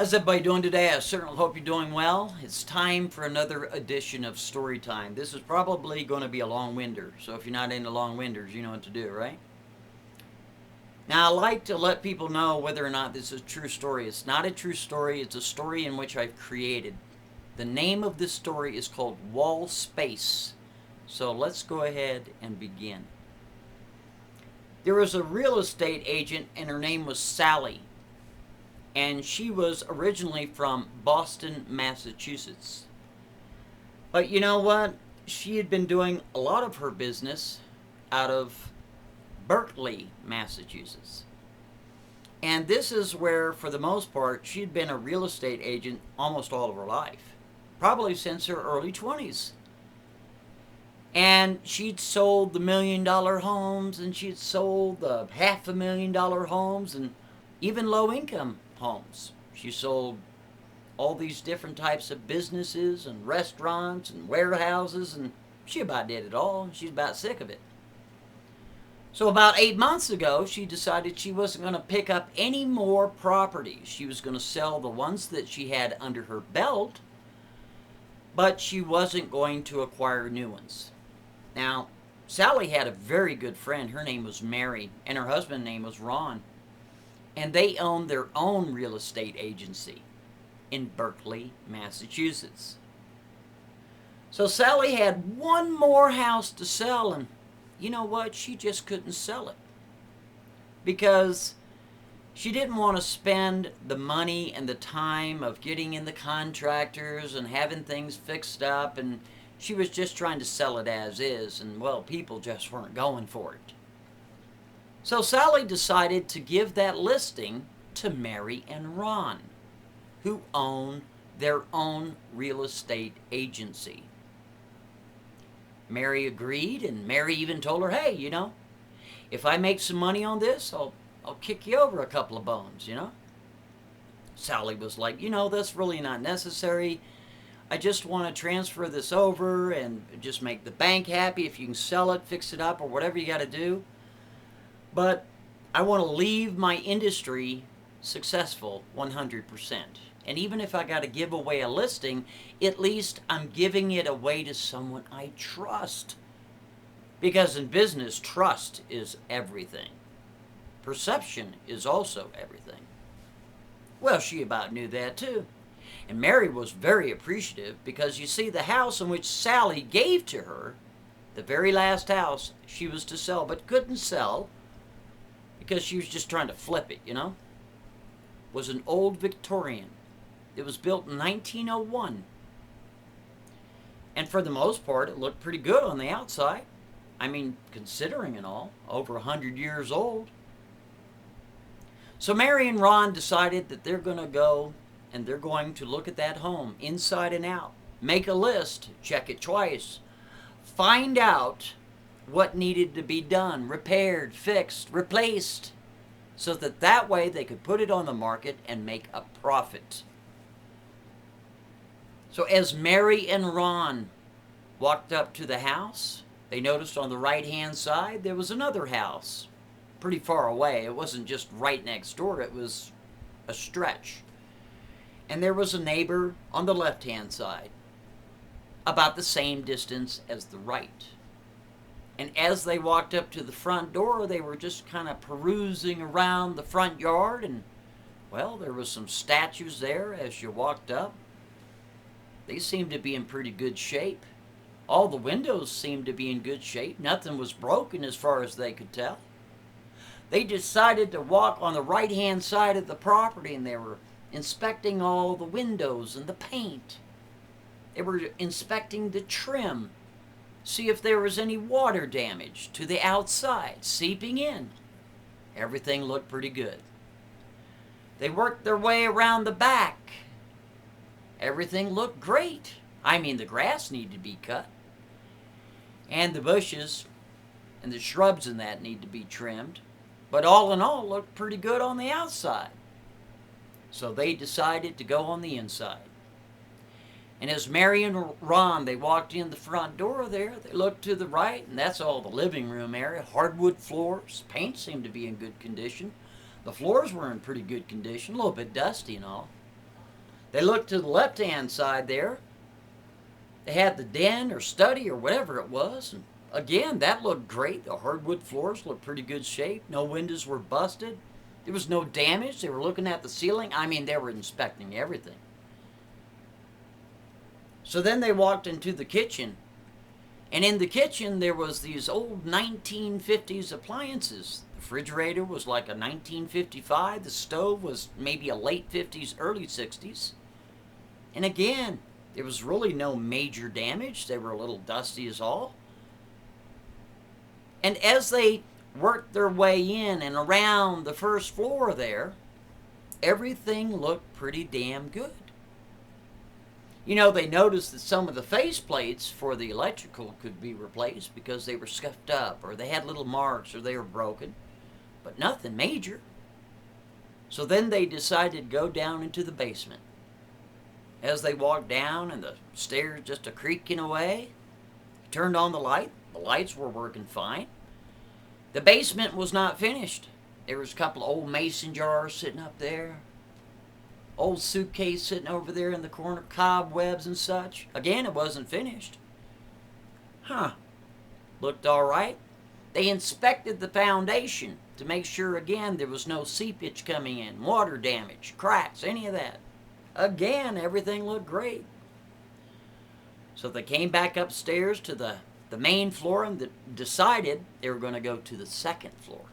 How's everybody doing today? I certainly hope you're doing well. It's time for another edition of Story Time. This is probably going to be a long winder, so if you're not into long winders, you know what to do, right? Now, I like to let people know whether or not this is a true story. It's not a true story, it's a story in which I've created. The name of this story is called Wall Space. So let's go ahead and begin. There was a real estate agent, and her name was Sally. And she was originally from Boston, Massachusetts. But you know what? She had been doing a lot of her business out of Berkeley, Massachusetts. And this is where, for the most part, she'd been a real estate agent almost all of her life, probably since her early 20s. And she'd sold the $1 million homes, and she'd sold the $500,000 homes, and even low-income homes. She sold all these different types of businesses and restaurants and warehouses, and she about did it all. She's about sick of it. So about 8 months ago, she decided she wasn't going to pick up any more properties. She was going to sell the ones that she had under her belt, but she wasn't going to acquire new ones. Now, Sally had a very good friend. Her name was Mary, and her husband's name was Ron. And they owned their own real estate agency in Berkeley, Massachusetts. So Sally had one more house to sell, and you know what? She just couldn't sell it because she didn't want to spend the money and the time of getting in the contractors and having things fixed up, and she was just trying to sell it as is, and well, people just weren't going for it. So Sally decided to give that listing to Mary and Ron, who own their own real estate agency. Mary agreed, and Mary even told her, hey, if I make some money on this, I'll kick you over a couple of bones, Sally was like, that's really not necessary. I just want to transfer this over and just make the bank happy. If you can sell it, fix it up, or whatever you got to do. But I want to leave my industry successful 100%. And even if I got to give away a listing, at least I'm giving it away to someone I trust. Because in business, trust is everything. Perception is also everything. Well, she about knew that too. And Mary was very appreciative because, you see, the house in which Sally gave to her, the very last house she was to sell but couldn't sell, because she was just trying to flip it, was an old Victorian. It was built in 1901. And for the most part, it looked pretty good on the outside. I mean, considering it all, over 100 years old. So Mary and Ron decided that they're going to go and they're going to look at that home inside and out. Make a list, check it twice. Find out what needed to be done, repaired, fixed, replaced, so that way they could put it on the market and make a profit. So as Mary and Ron walked up to the house, they noticed on the right-hand side there was another house, pretty far away. It wasn't just right next door, it was a stretch. And there was a neighbor on the left-hand side, about the same distance as the right. And as they walked up to the front door, they were just kind of perusing around the front yard, and, well, there was some statues there as you walked up. They seemed to be in pretty good shape. All the windows seemed to be in good shape. Nothing was broken as far as they could tell. They decided to walk on the right-hand side of the property, and they were inspecting all the windows and the paint. They were inspecting the trim, see if there was any water damage to the outside, seeping in. Everything looked pretty good. They worked their way around the back. Everything looked great. I mean, the grass needed to be cut. And the bushes and the shrubs in that need to be trimmed. But all in all, looked pretty good on the outside. So they decided to go on the inside. And as Mary and Ron, they walked in the front door there, they looked to the right, and that's all the living room area. Hardwood floors. Paint seemed to be in good condition. The floors were in pretty good condition, a little bit dusty and all. They looked to the left-hand side there. They had the den or study or whatever it was. And again, that looked great. The hardwood floors looked pretty good shape. No windows were busted. There was no damage. They were looking at the ceiling. I mean, they were inspecting everything. So then they walked into the kitchen. And in the kitchen, there was these old 1950s appliances. The refrigerator was like a 1955. The stove was maybe a late 50s, early 60s. And again, there was really no major damage. They were a little dusty as all. And as they worked their way in and around the first floor there, everything looked pretty damn good. You know, they noticed that some of the faceplates for the electrical could be replaced because they were scuffed up or they had little marks or they were broken, but nothing major. So then they decided to go down into the basement. As they walked down and the stairs just a creaking away, turned on the light. The lights were working fine. The basement was not finished. There was a couple of old mason jars sitting up there. Old suitcase sitting over there in the corner, cobwebs and such. Again, it wasn't finished. Looked all right. They inspected the foundation to make sure, again, there was no seepage coming in, water damage, cracks, any of that. Again, everything looked great. So they came back upstairs to the main floor and decided they were going to go to the second floor.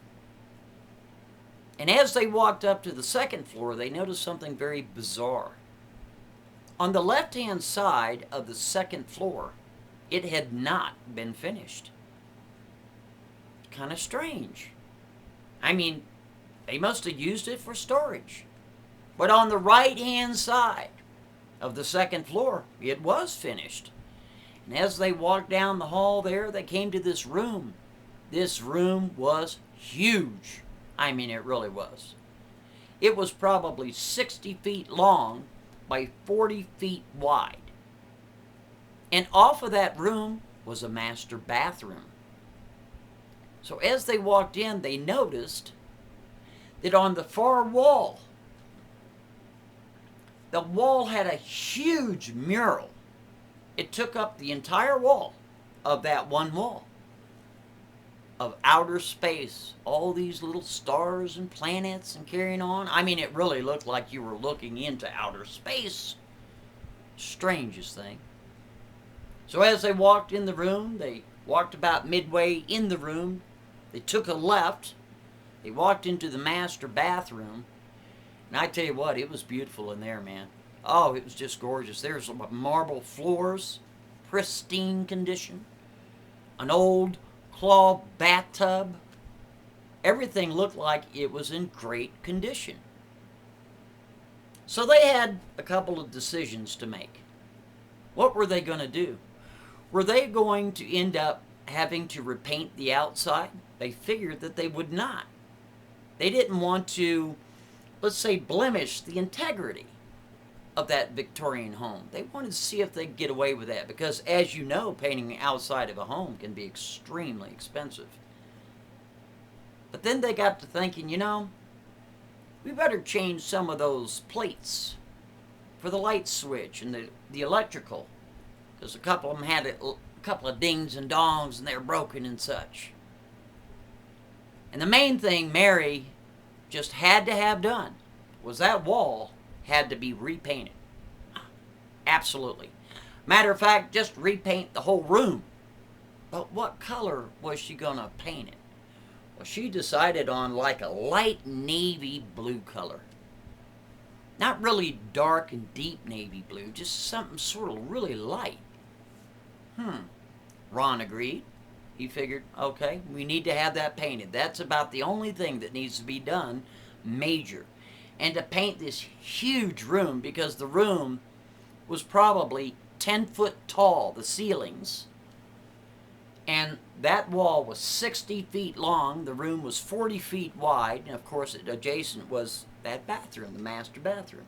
And as they walked up to the second floor, they noticed something very bizarre. On the left-hand side of the second floor, it had not been finished. Kind of strange. I mean, they must have used it for storage. But on the right-hand side of the second floor, it was finished. And as they walked down the hall there, they came to this room. This room was huge. I mean, it really was. It was probably 60 feet long by 40 feet wide. And off of that room was a master bathroom. So as they walked in, they noticed that on the far wall, the wall had a huge mural. It took up the entire wall of that one wall of outer space. All these little stars and planets and carrying on. I mean, it really looked like you were looking into outer space. Strangest thing. So as they walked in the room, they walked about midway in the room. They took a left. They walked into the master bathroom. And I tell you what, it was beautiful in there, man. Oh, it was just gorgeous. There's marble floors, pristine condition. An old claw bathtub. Everything looked like it was in great condition. So they had a couple of decisions to make. What were they going to do? Were they going to end up having to repaint the outside? They figured that they would not. They didn't want to, let's say, blemish the integrity of that Victorian home. They wanted to see if they could get away with that because, as you know, painting the outside of a home can be extremely expensive. But then they got to thinking, you know, we better change some of those plates for the light switch and the electrical, because a couple of them had a couple of dings and dongs and they were broken and such. And the main thing Mary just had to have done was that wall had to be repainted. Absolutely. Matter of fact, just repaint the whole room. But what color was she going to paint it? Well, she decided on like a light navy blue color. Not really dark and deep navy blue, just something sort of really light. Ron agreed. He figured, okay, we need to have that painted. That's about the only thing that needs to be done major. And to paint this huge room, because the room was probably 10 foot tall, the ceilings. And that wall was 60 feet long. The room was 40 feet wide. And of course, adjacent was that bathroom, the master bathroom.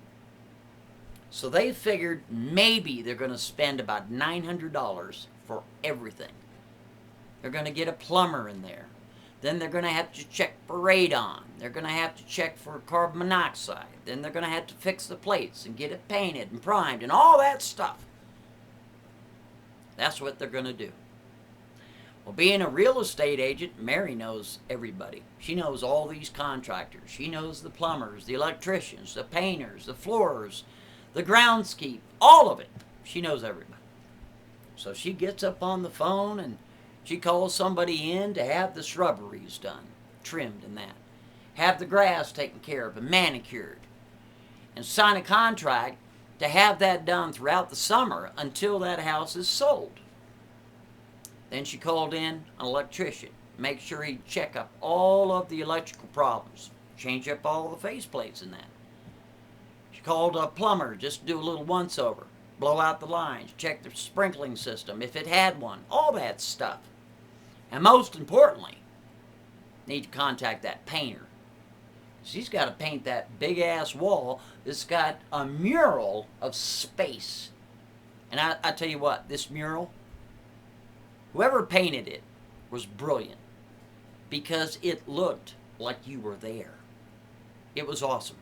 So they figured maybe they're going to spend about $900 for everything. They're going to get a plumber in there. Then they're going to have to check for radon. They're going to have to check for carbon monoxide. Then they're going to have to fix the plates and get it painted and primed and all that stuff. That's what they're going to do. Well, being a real estate agent, Mary knows everybody. She knows all these contractors. She knows the plumbers, the electricians, the painters, the floorers, the groundskeep, all of it. She knows everybody. So she gets up on the phone and she calls somebody in to have the shrubberies done, trimmed and that. Have the grass taken care of and manicured. And sign a contract to have that done throughout the summer until that house is sold. Then she called in an electrician, make sure he'd check up all of the electrical problems, change up all the faceplates and that. She called a plumber just to do a little once-over, blow out the lines, check the sprinkling system if it had one, all that stuff. And most importantly, need to contact that painter. She's got to paint that big-ass wall that's got a mural of space. And I tell you what, this mural, whoever painted it was brilliant because it looked like you were there. It was awesome.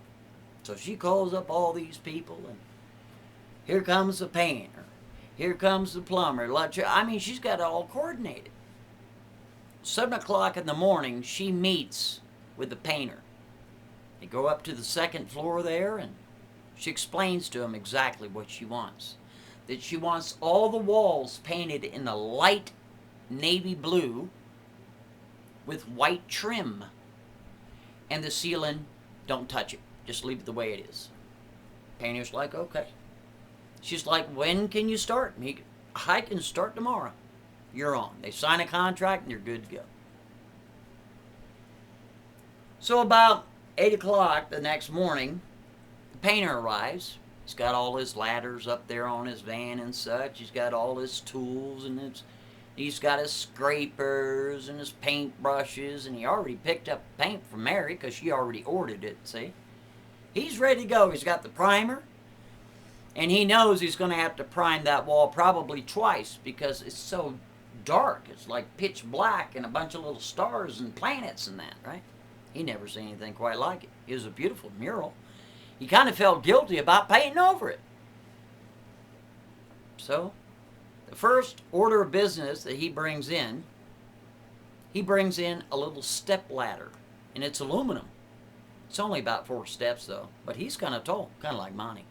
So she calls up all these people, and here comes the painter. Here comes the plumber. I mean, she's got it all coordinated. 7 o'clock in the morning, she meets with the painter. They go up to the second floor there, and she explains to him exactly what she wants. That she wants all the walls painted in a light navy blue with white trim. And the ceiling, don't touch it. Just leave it the way it is. Painter's like, okay. She's like, when can you start? And I can start tomorrow. You're on. They sign a contract and you're good to go. So about 8 o'clock the next morning, the painter arrives. He's got all his ladders up there on his van and such. He's got all his tools and he's got his scrapers and his paint brushes, and he already picked up paint from Mary because she already ordered it, see? He's ready to go. He's got the primer, and he knows he's going to have to prime that wall probably twice because it's so dark. It's like pitch black and a bunch of little stars and planets and that, right? He never seen anything quite like it. It was a beautiful mural. He kind of felt guilty about painting over it. So, the first order of business that he brings in a little step ladder, and it's aluminum. It's only about 4 steps though, but he's kind of tall, kind of like Monty.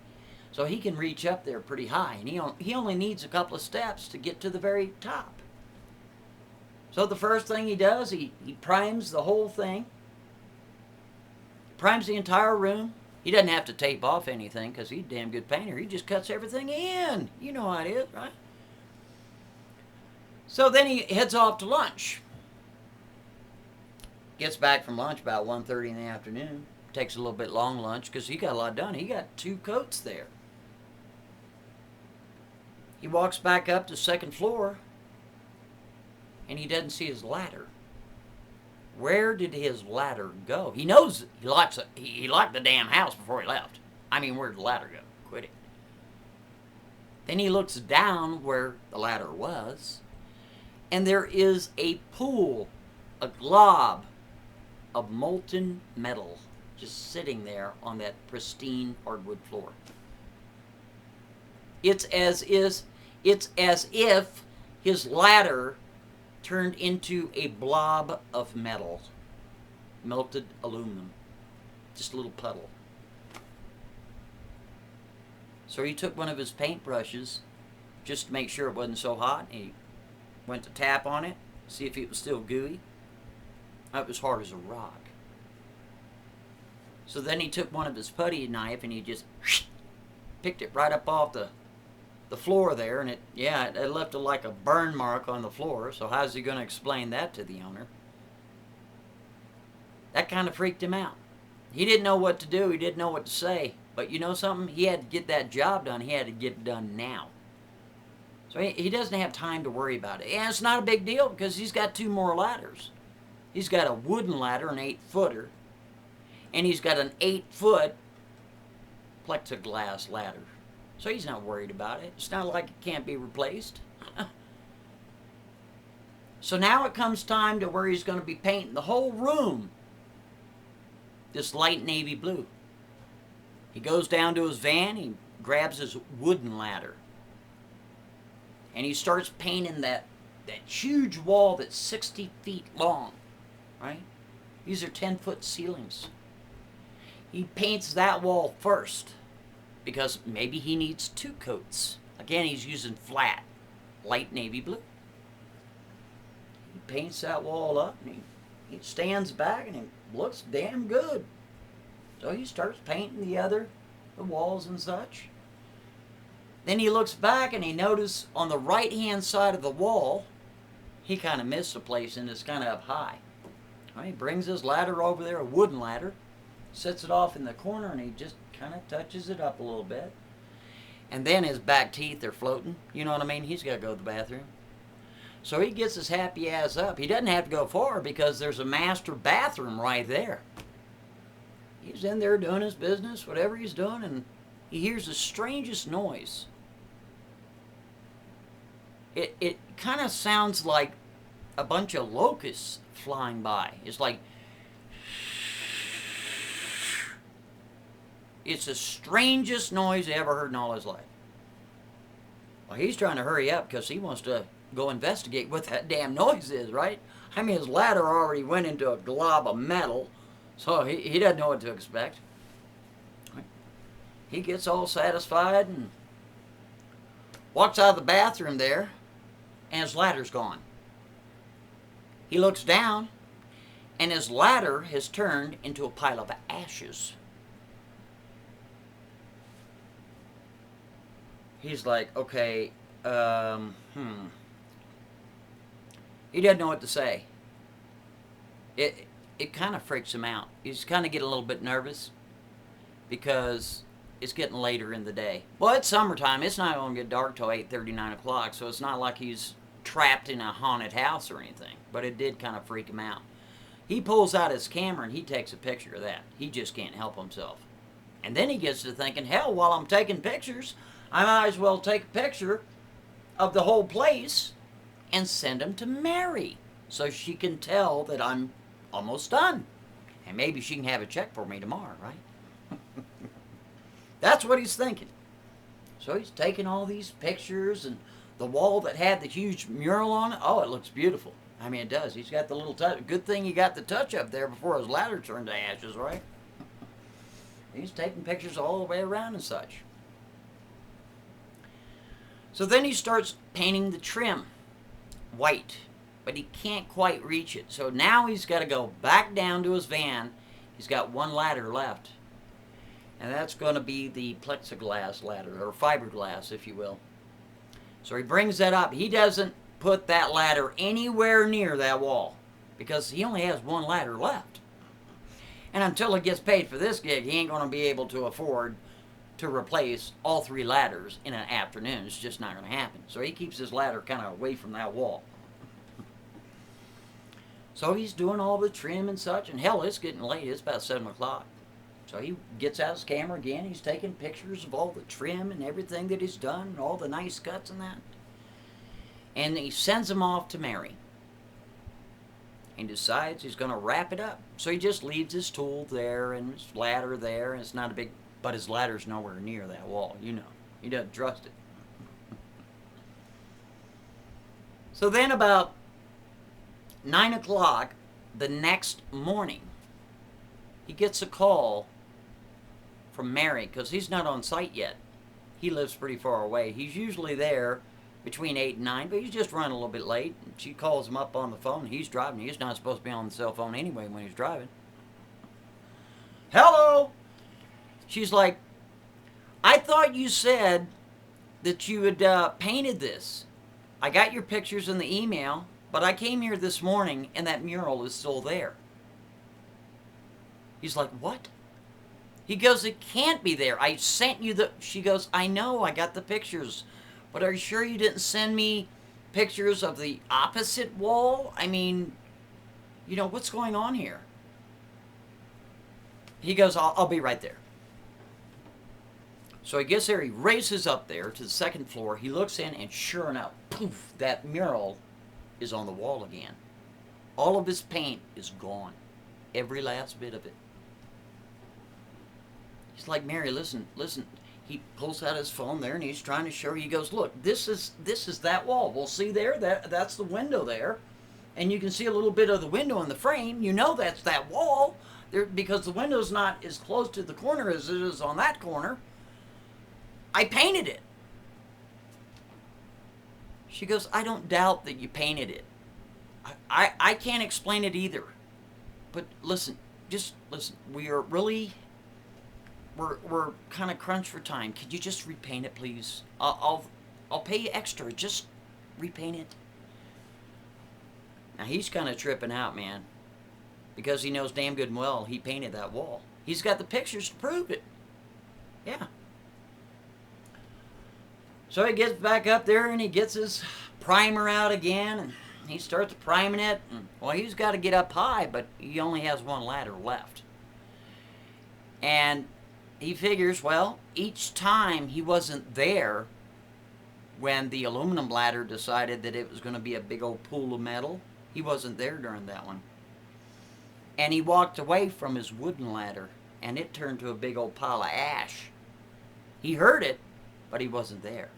So he can reach up there pretty high, and he only needs a couple of steps to get to the very top. So the first thing he does, he primes the whole thing, primes the entire room. He doesn't have to tape off anything because he's a damn good painter. He just cuts everything in. You know how it is, right? So then he heads off to lunch. Gets back from lunch about 1:30 in the afternoon. Takes a little bit long lunch because he got a lot done. He got 2 coats there. He walks back up to the second floor and he doesn't see his ladder. Where did his ladder go? He knows he locked the damn house before he left. I mean, where'd the ladder go? Quit it. Then he looks down where the ladder was, and there is a pool, a glob of molten metal just sitting there on that pristine hardwood floor. It's as if his ladder turned into a blob of metal, melted aluminum, just a little puddle. So he took one of his paint brushes just to make sure it wasn't so hot. He went to tap on it, see if it was still gooey. It was hard as a rock. So then he took one of his putty knife and he just picked it right up off the floor there, and it left like a burn mark on the floor. So how's he going to explain that to the owner? That kind of freaked him out. He didn't know what to do. He didn't know what to say. But you know something? He had to get that job done. He had to get it done now. So he doesn't have time to worry about it. And it's not a big deal because he's got 2 more ladders. He's got a wooden ladder, an 8-footer, and he's got an 8-foot plexiglass ladder. So he's not worried about it. It's not like it can't be replaced. So now it comes time to where he's going to be painting the whole room this light navy blue. He goes down to his van, he grabs his wooden ladder, and he starts painting that huge wall that's 60 feet long, right? These are 10-foot ceilings. He paints that wall first because maybe he needs 2 coats. Again, he's using flat, light navy blue. He paints that wall up, and he stands back, and it looks damn good. So he starts painting the walls and such. Then he looks back, and he notices on the right-hand side of the wall, he kind of missed a place, and it's kind of up high. Well, he brings his ladder over there, a wooden ladder, sets it off in the corner, and he just kind of touches it up a little bit. And then his back teeth are floating. You know what I mean? He's got to go to the bathroom. So he gets his happy ass up. He doesn't have to go far because there's a master bathroom right there. He's in there doing his business, whatever he's doing, and he hears the strangest noise. It kind of sounds like a bunch of locusts flying by. It's like... It's the strangest noise he ever heard in all his life. Well, he's trying to hurry up because he wants to go investigate what that damn noise is, right? I mean, his ladder already went into a glob of metal, so he doesn't know what to expect. He gets all satisfied and walks out of the bathroom there, and his ladder's gone. He looks down, and his ladder has turned into a pile of ashes. He's like, okay, He doesn't know what to say. It kind of freaks him out. He's kind of getting a little bit nervous because it's getting later in the day. Well, it's summertime. It's not going to get dark till 8:30, 9 o'clock, so it's not like he's trapped in a haunted house or anything. But it did kind of freak him out. He pulls out his camera and he takes a picture of that. He just can't help himself. And then he gets to thinking, hell, while I'm taking pictures, I might as well take a picture of the whole place and send them to Mary so she can tell that I'm almost done. And maybe she can have a check for me tomorrow, right? That's what he's thinking. So he's taking all these pictures, and the wall that had the huge mural on it, oh, it looks beautiful. I mean, it does. He's got the little touch. Good thing he got the touch up there before his ladder turned to ashes, right? He's taking pictures all the way around and such. So then he starts painting the trim white, but he can't quite reach it. So now he's got to go back down to his van. He's got one ladder left, and that's going to be the plexiglass ladder, or fiberglass, if you will. So he brings that up. He doesn't put that ladder anywhere near that wall because he only has one ladder left. And until he gets paid for this gig, he ain't going to be able to afford to replace all 3 ladders in an afternoon. It's just not going to happen. So he keeps his ladder kind of away from that wall. So he's doing all the trim and such, and hell, it's getting late. It's about 7 o'clock. So he gets out his camera again. He's taking pictures of all the trim and everything that he's done, and all the nice cuts and that. And he sends them off to Mary. And decides he's going to wrap it up. So he just leaves his tool there and his ladder there, and it's not a big... But his ladder's nowhere near that wall, you know. He doesn't trust it. So then about 9 o'clock the next morning, he gets a call from Mary, because he's not on site yet. He lives pretty far away. He's usually there between 8 and 9, but he's just running a little bit late. She calls him up on the phone. He's driving. He's not supposed to be on the cell phone anyway when he's driving. Hello! She's like, I thought you said that you had painted this. I got your pictures in the email, but I came here this morning and that mural is still there. He's like, what? He goes, it can't be there. I sent you the... She goes, I know, I got the pictures. But are you sure you didn't send me pictures of the opposite wall? I mean, you know, what's going on here? He goes, I'll be right there. So he gets there, he races up there to the second floor, he looks in, and sure enough, poof, that mural is on the wall again. All of his paint is gone. Every last bit of it. He's like, Mary, listen. He pulls out his phone there and he's trying to show her. He goes, look, this is that wall. Well, see there? That's the window there. And you can see a little bit of the window in the frame. You know that's that wall. There, because the window's not as close to the corner as it is on that corner. I painted it. She goes, I don't doubt that you painted it. I can't explain it either. But listen, just listen. We're kind of crunched for time. Could you just repaint it, please? I'll pay you extra. Just repaint it. Now he's kind of tripping out, man, because he knows damn good and well he painted that wall. He's got the pictures to prove it. Yeah. So he gets back up there and he gets his primer out again and he starts priming it. And, well, he's got to get up high, but he only has one ladder left. And he figures, well, each time he wasn't there when the aluminum ladder decided that it was going to be a big old pool of metal. He wasn't there during that one. And he walked away from his wooden ladder and it turned to a big old pile of ash. He heard it, but he wasn't there.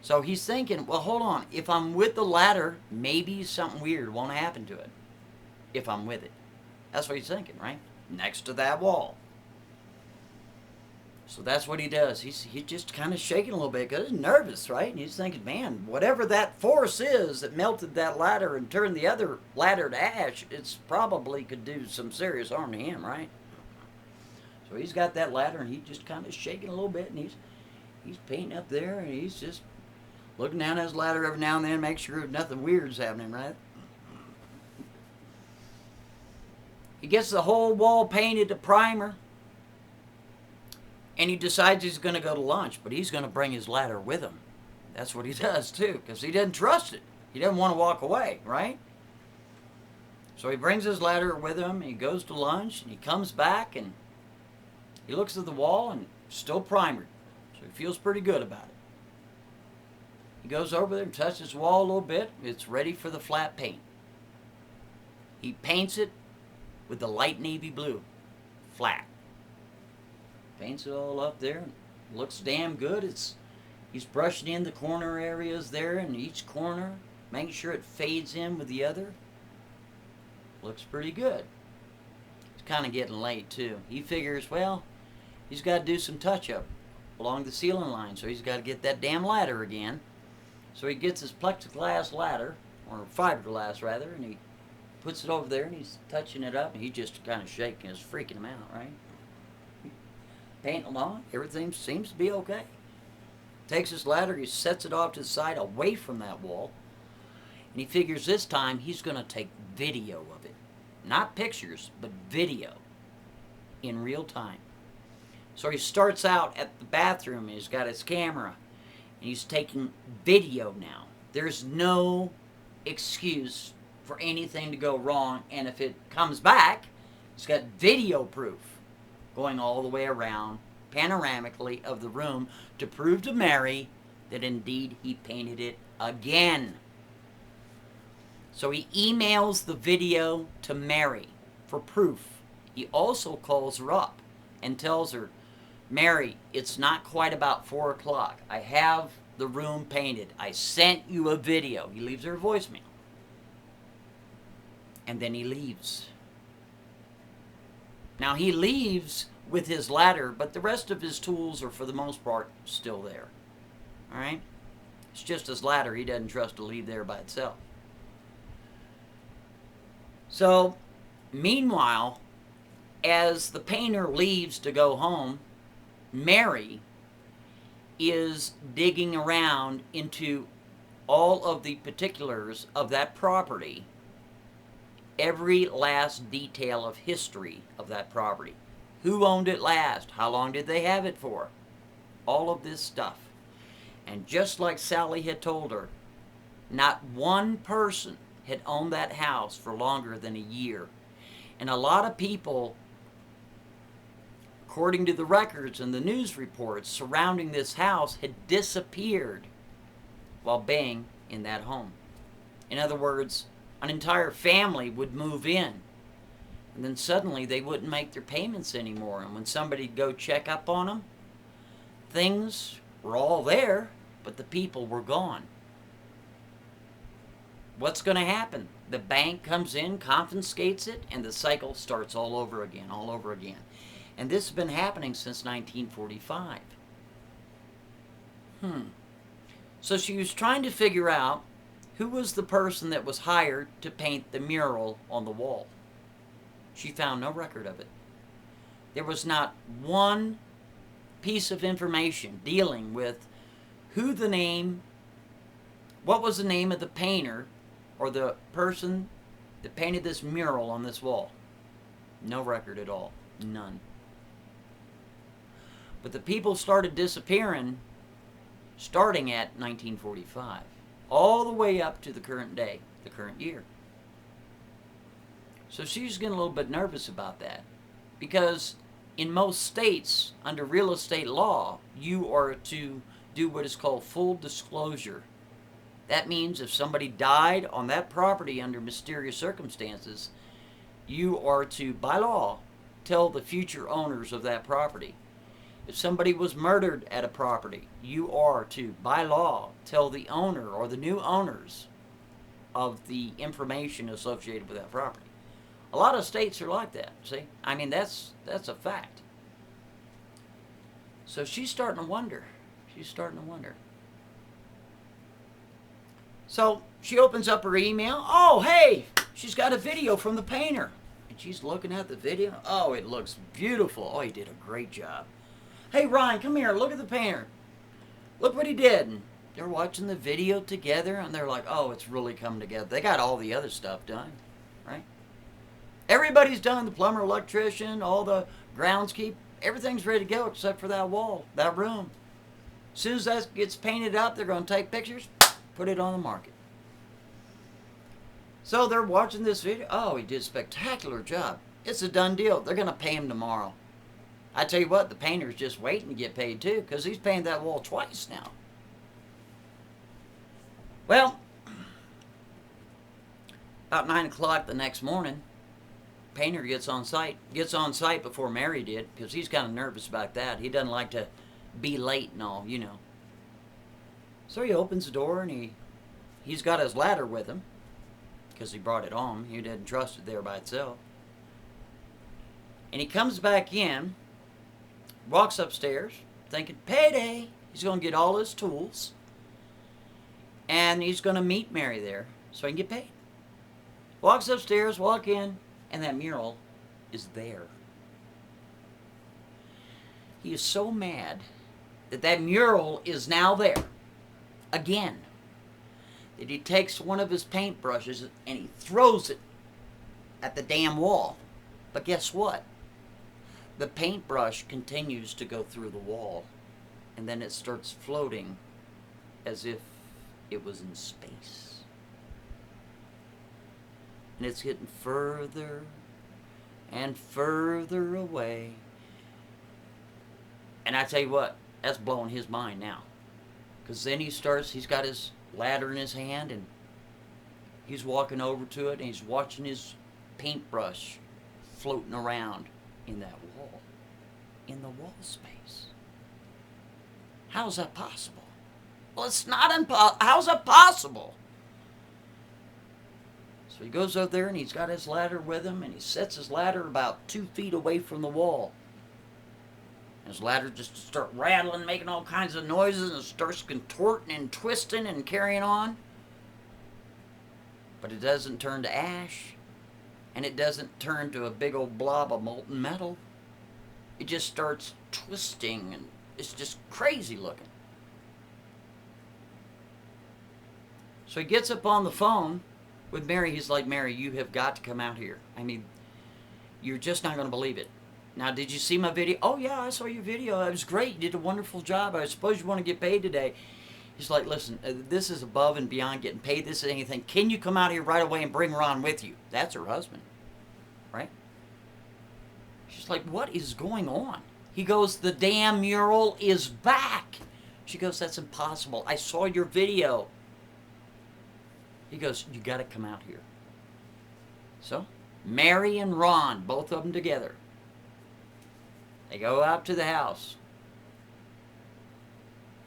So he's thinking, well, hold on. If I'm with the ladder, maybe something weird won't happen to it. If I'm with it. That's what he's thinking, right? Next to that wall. So that's what he does. He's just kind of shaking a little bit because he's nervous, right? And he's thinking, man, whatever that force is that melted that ladder and turned the other ladder to ash, it's probably could do some serious harm to him, right? So he's got that ladder and he's just kind of shaking a little bit and he's painting up there and he's just looking down at his ladder every now and then, make sure nothing weird's happening, right? He gets the whole wall painted to primer. And he decides he's going to go to lunch, but he's going to bring his ladder with him. That's what he does, too, because he doesn't trust it. He doesn't want to walk away, right? So he brings his ladder with him, and he goes to lunch, and he comes back, and he looks at the wall, and it's still primered. So he feels pretty good about it. He goes over there and touches the wall a little bit. It's ready for the flat paint. He paints it with the light navy blue, flat. Paints it all up there. Looks damn good. He's brushing in the corner areas there in each corner, making sure it fades in with the other. Looks pretty good. It's kind of getting late too. He figures, well, he's got to do some touch-up along the ceiling line, so he's got to get that damn ladder again. So he gets his plexiglass ladder, or fiberglass rather, and he puts it over there and he's touching it up, and he's just kind of shaking. It's freaking him out, right? Painting on, everything seems to be okay. Takes his ladder, he sets it off to the side away from that wall, and he figures this time he's going to take video of it. Not pictures, but video in real time. So he starts out at the bathroom, and he's got his camera, and he's taking video now. There's no excuse for anything to go wrong, and if it comes back, he's got video proof going all the way around panoramically of the room to prove to Mary that indeed he painted it again. So he emails the video to Mary for proof. He also calls her up and tells her, Mary, it's not quite about 4 o'clock. I have the room painted. I sent you a video. He leaves her a voicemail. And then he leaves. Now he leaves with his ladder, but the rest of his tools are for the most part still there. Alright? It's just his ladder he doesn't trust to leave there by itself. So, meanwhile, as the painter leaves to go home, Mary is digging around into all of the particulars of that property, every last detail of history of that property. Who owned it last? How long did they have it for? All of this stuff. And just like Sally had told her, not one person had owned that house for longer than a year. And a lot of people, according to the records and the news reports surrounding this house, had disappeared while being in that home. In other words, an entire family would move in, and then suddenly they wouldn't make their payments anymore. And when somebody'd go check up on them, things were all there, but the people were gone. What's going to happen? The bank comes in, confiscates it, and the cycle starts all over again, all over again. And this has been happening since 1945. So she was trying to figure out who was the person that was hired to paint the mural on the wall. She found no record of it. There was not one piece of information dealing with what was the name of the painter or the person that painted this mural on this wall. No record at all. None. But the people started disappearing starting at 1945, all the way up to the current day, the current year. So she's getting a little bit nervous about that, because in most states, under real estate law, you are to do what is called full disclosure. That means if somebody died on that property under mysterious circumstances, you are to, by law, tell the future owners of that property. If somebody was murdered at a property, you are to, by law, tell the owner or the new owners of the information associated with that property. A lot of states are like that, see? I mean, that's a fact. So she's starting to wonder. So she opens up her email. Oh, hey, she's got a video from the painter. And she's looking at the video. Oh, it looks beautiful. Oh, he did a great job. Hey, Ryan, come here. Look at the painter. Look what he did. And they're watching the video together, and they're like, oh, it's really come together. They got all the other stuff done, right? Everybody's done. The plumber, electrician, all the groundskeeper. Everything's ready to go except for that wall, that room. As soon as that gets painted up, they're going to take pictures, put it on the market. So they're watching this video. Oh, he did a spectacular job. It's a done deal. They're going to pay him tomorrow. I tell you what, the painter's just waiting to get paid too, because he's painted that wall twice now. Well, about 9 o'clock the next morning, painter gets on site before Mary did, because he's kind of nervous about that. He doesn't like to be late and all, you know. So he opens the door, and he's got his ladder with him, because he brought it home. He didn't trust it there by itself. And he comes back in, walks upstairs, thinking, payday. He's going to get all his tools, and he's going to meet Mary there so he can get paid. Walks upstairs, walk in, and that mural is there. He is so mad that that mural is now there again, that he takes one of his paintbrushes and he throws it at the damn wall. But guess what? The paintbrush continues to go through the wall, and then it starts floating as if it was in space. And it's getting further and further away. And I tell you what, that's blowing his mind now. Because then he's got his ladder in his hand, and he's walking over to it, and he's watching his paintbrush floating around in that wall, in the wall space. How is that possible? Well, it's not impossible. How's that possible? So he goes up there, and he's got his ladder with him, and he sets his ladder about 2 feet away from the wall. And his ladder just starts rattling, making all kinds of noises, and starts contorting and twisting and carrying on. But it doesn't turn to ash, and it doesn't turn to a big old blob of molten metal. It just starts twisting, and it's just crazy looking. So he gets up on the phone with Mary. He's like, Mary, you have got to come out here. I mean, you're just not going to believe it. Now, did you see my video? Oh, yeah, I saw your video. It was great. You did a wonderful job. I suppose you want to get paid today. He's like, listen, this is above and beyond getting paid. This is anything. Can you come out here right away and bring Ron with you? That's her husband, right? She's like, what is going on? He goes, the damn mural is back. She goes, that's impossible. I saw your video. He goes, you got to come out here. So, Mary and Ron, both of them together, they go out to the house.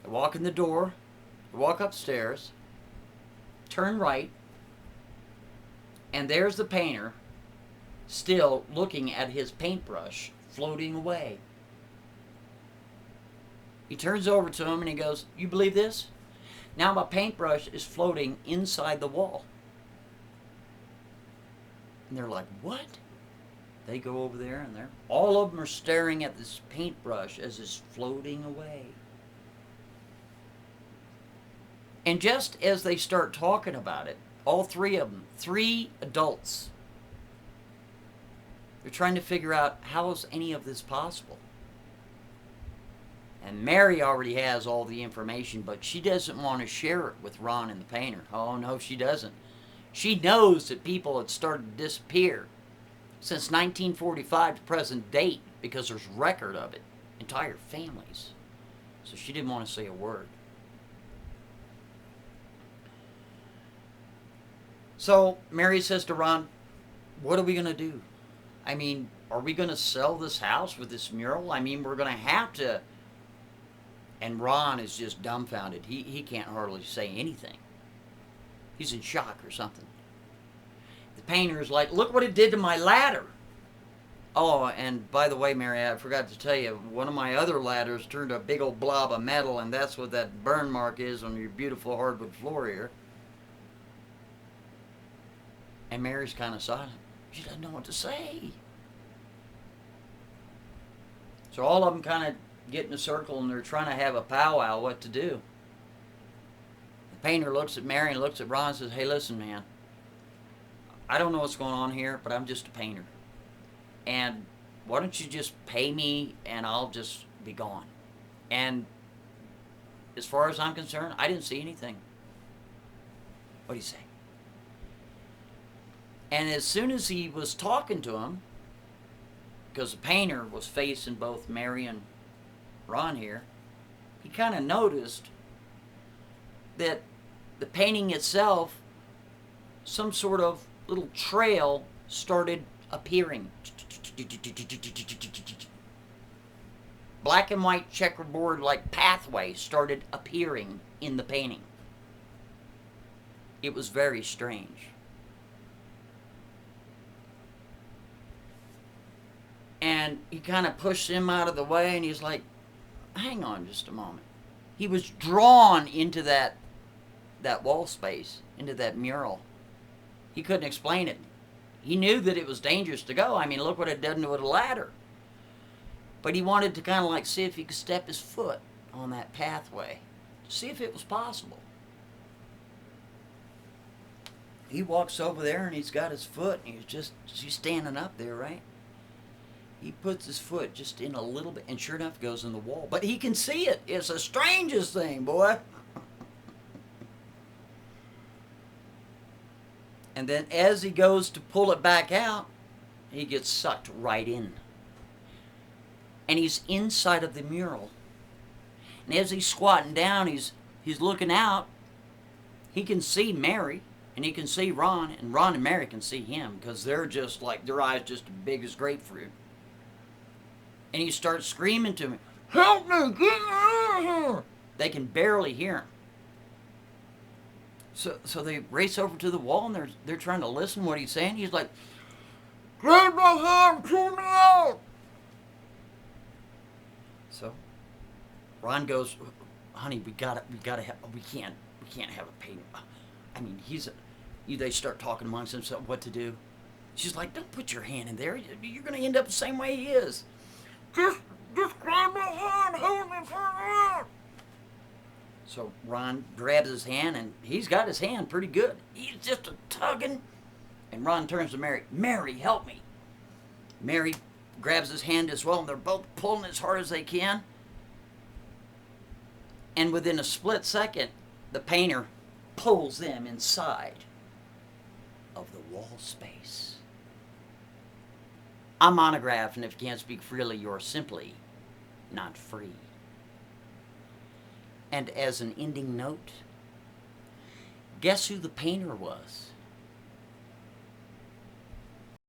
They walk in the door, they walk upstairs, turn right, and there's the painter still looking at his paintbrush floating away. He turns over to him and he goes, you believe this? Now my paintbrush is floating inside the wall. And they're like, what? They go over there and all of them are staring at this paintbrush as it's floating away. And just as they start talking about it, all three of them, 3 adults, they're trying to figure out how is any of this possible. And Mary already has all the information, but she doesn't want to share it with Ron and the painter. Oh, no, she doesn't. She knows that people had started to disappear since 1945 to present date because there's record of it. Entire families. So she didn't want to say a word. So Mary says to Ron, what are we going to do? I mean, are we going to sell this house with this mural? I mean, we're going to have to. And Ron is just dumbfounded. He can't hardly say anything. He's in shock or something. The painter is like, look what it did to my ladder. Oh, and by the way, Mary, I forgot to tell you, one of my other ladders turned a big old blob of metal, and that's what that burn mark is on your beautiful hardwood floor here. And Mary's kind of silent. She doesn't know what to say. So all of them kind of get in a circle and they're trying to have a powwow what to do. The painter looks at Mary and looks at Ron and says, hey, listen, man. I don't know what's going on here, but I'm just a painter. And why don't you just pay me and I'll just be gone. And as far as I'm concerned, I didn't see anything. What do you say? And as soon as he was talking to him, because the painter was facing both Mary and Ron here, he kind of noticed that the painting itself, some sort of little trail started appearing. Black and white checkerboard like pathway started appearing in the painting. It was very strange. And he kind of pushed him out of the way and he's like, hang on just a moment. He was drawn into that wall space, into that mural. He couldn't explain it. He knew that it was dangerous to go. I mean, look what it done to a ladder. But he wanted to kind of like see if he could step his foot on that pathway, to see if it was possible. He walks over there and he's got his foot and he's standing up there, right? He puts his foot just in a little bit, and sure enough, it goes in the wall. But he can see it. It's the strangest thing, boy. And then as he goes to pull it back out, he gets sucked right in. And he's inside of the mural. And as he's squatting down, he's looking out. He can see Mary, and he can see Ron, and Ron and Mary can see him, because they're just like, their eyes just as big as grapefruit. And he starts screaming to me, help me, get out of here! They can barely hear him. So they race over to the wall and they're trying to listen to what he's saying. He's like, grab my hand, pull me out! So Ron goes, honey, we can't have a painting. I mean, they start talking amongst themselves what to do. She's like, don't put your hand in there. You're going to end up the same way he is. Just grab my hand, hold me, pull me out. So Ron grabs his hand, and he's got his hand pretty good. He's just a tugging. And Ron turns to Mary. Mary, help me. Mary grabs his hand as well, and they're both pulling as hard as they can. And within a split second, the painter pulls them inside of the wall space. I'm Montagraph, and if you can't speak freely, you're simply not free. And as an ending note, Guess who the painter was?